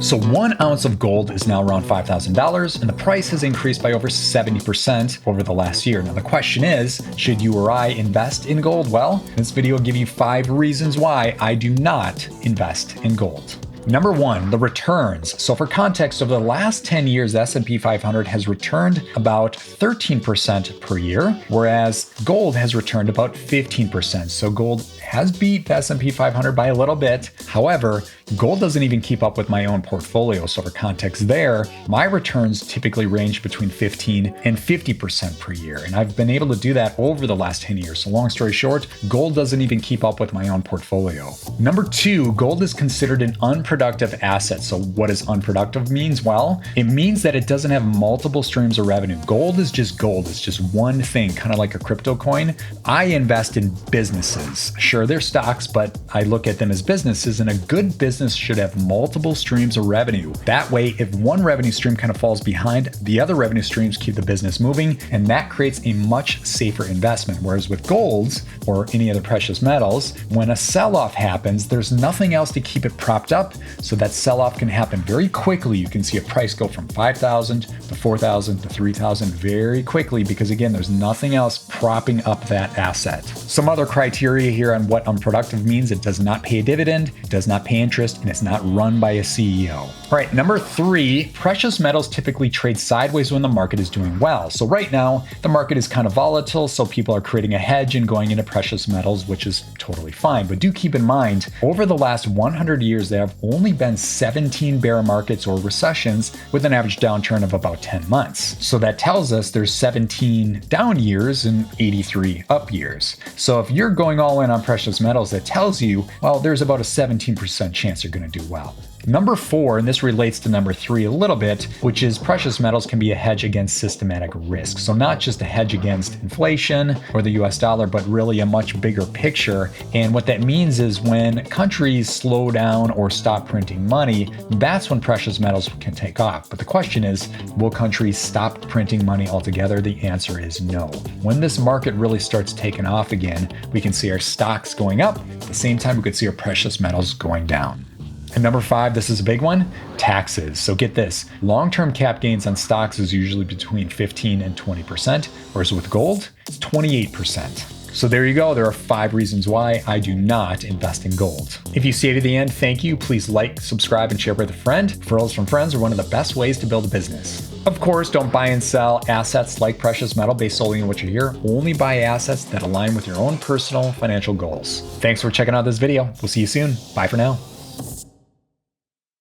So 1 ounce of gold is now around $5,000, and the price has increased by over 70% over the last year. Now the question is, should you or I invest in gold? Well, this video will give you 5 reasons why I do not invest in gold. Number 1, the returns. So for context, over the last 10 years, the S&P 500 has returned about 13% per year, whereas gold has returned about 15%. So gold has beat the S&P 500 by a little bit. However, gold doesn't even keep up with my own portfolio. So for context there, my returns typically range between 15 and 50% per year. And I've been able to do that over the last 10 years. So long story short, gold doesn't even keep up with my own portfolio. Number 2, gold is considered an unproductive asset. So what does unproductive means? Well, it means that it doesn't have multiple streams of revenue. Gold is just gold. It's just one thing, kind of like a crypto coin. I invest in businesses. Sure, they're stocks, but I look at them as businesses, and a good business should have multiple streams of revenue. That way, if one revenue stream kind of falls behind, the other revenue streams keep the business moving, and that creates a much safer investment. Whereas with golds or any other precious metals, when a sell-off happens, there's nothing else to keep it propped up. So that sell-off can happen very quickly. You can see a price go from 5,000 to 4,000 to 3,000 very quickly because, again, there's nothing else propping up that asset. Some other criteria here on what unproductive means: it does not pay a dividend, it does not pay interest, and it's not run by a CEO. All right, number 3, precious metals typically trade sideways when the market is doing well. So right now, the market is kind of volatile, so people are creating a hedge and going into precious metals, which is totally fine. But do keep in mind, over the last 100 years, there have only been 17 bear markets or recessions with an average downturn of about 10 months. So that tells us there's 17 down years and 83 up years. So if you're going all in on precious metals, that tells you, well, there's about a 17% chance you're going to do well. Number 4, and this relates to number 3 a little bit, which is precious metals can be a hedge against systematic risk. So not just a hedge against inflation or the US dollar, but really a much bigger picture. And what that means is when countries slow down or stop printing money, that's when precious metals can take off. But the question is, will countries stop printing money altogether? The answer is no. When this market really starts taking off again, we can see our stocks going up. At the same time, we could see our precious metals going down. And number 5, this is a big one, taxes. So get this, long-term cap gains on stocks is usually between 15 and 20%, whereas with gold, it's 28%. So there you go. There are 5 reasons why I do not invest in gold. If you stay to the end, thank you. Please like, subscribe, and share with a friend. Referrals from friends are one of the best ways to build a business. Of course, don't buy and sell assets like precious metal based solely on what you hear. Only buy assets that align with your own personal financial goals. Thanks for checking out this video. We'll see you soon. Bye for now.